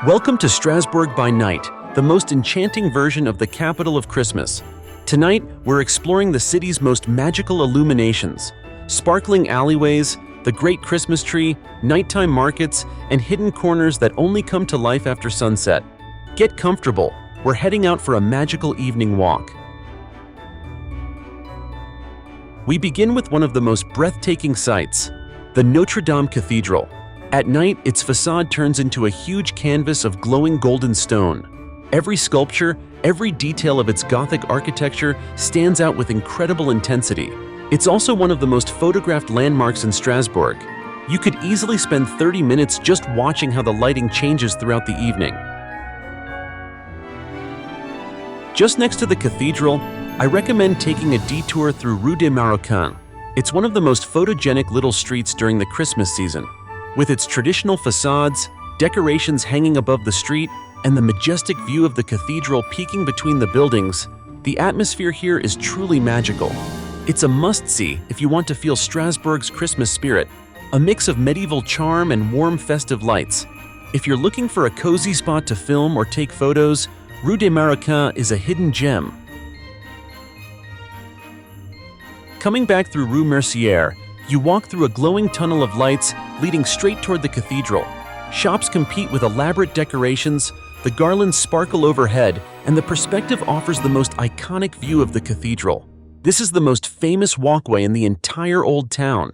Welcome to Strasbourg by night, the most enchanting version of the capital of Christmas. Tonight, we're exploring the city's most magical illuminations, sparkling alleyways, the great Christmas tree, nighttime markets, and hidden corners that only come to life after sunset. Get comfortable, we're heading out for a magical evening walk. We begin with one of the most breathtaking sights, the Notre-Dame Cathedral. At night, its facade turns into a huge canvas of glowing golden stone. Every sculpture, every detail of its Gothic architecture stands out with incredible intensity. It's also one of the most photographed landmarks in Strasbourg. You could easily spend 30 minutes just watching how the lighting changes throughout the evening. Just next to the cathedral, I recommend taking a detour through Rue des Maroquins. It's one of the most photogenic little streets during the Christmas season. With its traditional facades, decorations hanging above the street, and the majestic view of the cathedral peeking between the buildings, the atmosphere here is truly magical. It's a must-see if you want to feel Strasbourg's Christmas spirit, a mix of medieval charm and warm festive lights. If you're looking for a cozy spot to film or take photos, Rue des Maroquins is a hidden gem. Coming back through Rue Mercière, you walk through a glowing tunnel of lights leading straight toward the cathedral. Shops compete with elaborate decorations, the garlands sparkle overhead, and the perspective offers the most iconic view of the cathedral. This is the most famous walkway in the entire Old Town.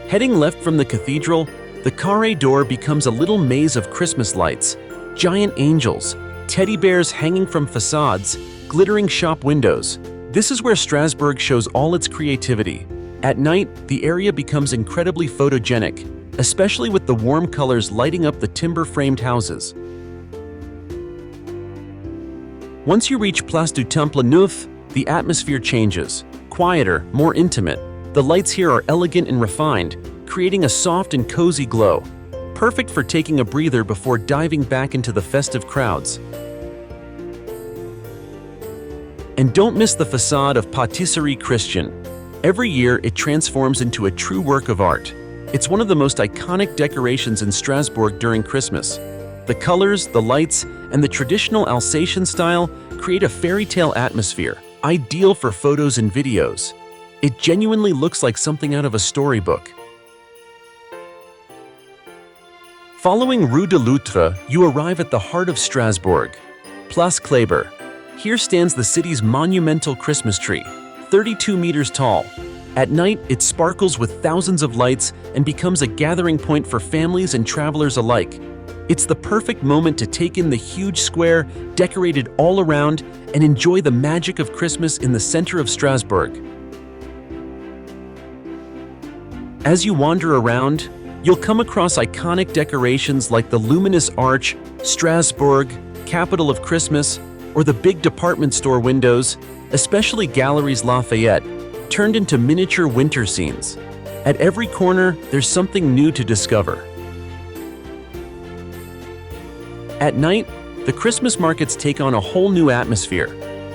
Heading left from the cathedral, the Carré door becomes a little maze of Christmas lights, giant angels, teddy bears hanging from facades, glittering shop windows. This is where Strasbourg shows all its creativity. At night, the area becomes incredibly photogenic, especially with the warm colors lighting up the timber-framed houses. Once you reach Place du Temple Neuf, the atmosphere changes. Quieter, more intimate. The lights here are elegant and refined, creating a soft and cozy glow, perfect for taking a breather before diving back into the festive crowds. And don't miss the facade of Pâtisserie Christian. Every year, it transforms into a true work of art. It's one of the most iconic decorations in Strasbourg during Christmas. The colors, the lights, and the traditional Alsatian style create a fairy tale atmosphere, ideal for photos and videos. It genuinely looks like something out of a storybook. Following Rue de Loutre, you arrive at the heart of Strasbourg, Place Kléber. Here stands the city's monumental Christmas tree, 32 meters tall. At night, it sparkles with thousands of lights and becomes a gathering point for families and travelers alike. It's the perfect moment to take in the huge square, decorated all around, and enjoy the magic of Christmas in the center of Strasbourg. As you wander around, you'll come across iconic decorations like the luminous arch, Strasbourg, capital of Christmas, or the big department store windows, especially Galeries Lafayette, turned into miniature winter scenes. At every corner, there's something new to discover. At night, the Christmas markets take on a whole new atmosphere.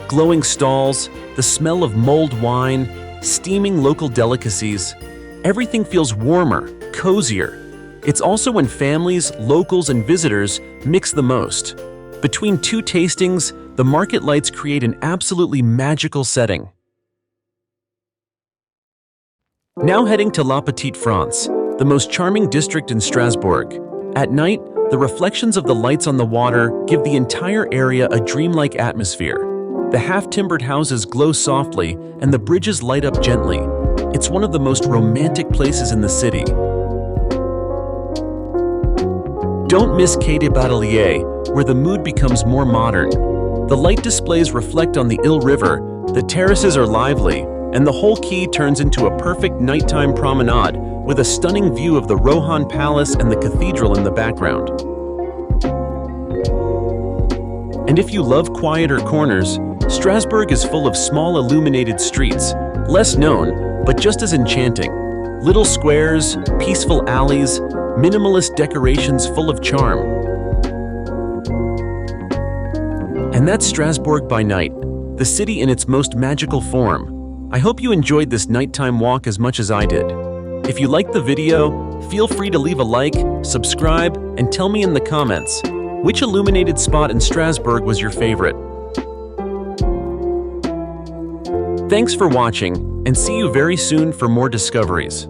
Glowing stalls, the smell of mulled wine, steaming local delicacies. Everything feels warmer, cozier. It's also when families, locals, and visitors mix the most. Between two tastings, the market lights create an absolutely magical setting. Now heading to La Petite France, the most charming district in Strasbourg. At night, the reflections of the lights on the water give the entire area a dreamlike atmosphere. The half-timbered houses glow softly and the bridges light up gently. It's one of the most romantic places in the city. Don't miss Quai des Bateliers, where the mood becomes more modern. The light displays reflect on the Ile River, the terraces are lively, and the whole quay turns into a perfect nighttime promenade with a stunning view of the Rohan Palace and the cathedral in the background. And if you love quieter corners, Strasbourg is full of small illuminated streets, less known, but just as enchanting. Little squares, peaceful alleys, minimalist decorations full of charm. And that's Strasbourg by night, the city in its most magical form. I hope you enjoyed this nighttime walk as much as I did. If you liked the video, feel free to leave a like, subscribe, and tell me in the comments, which illuminated spot in Strasbourg was your favorite? Thanks for watching, and see you very soon for more discoveries.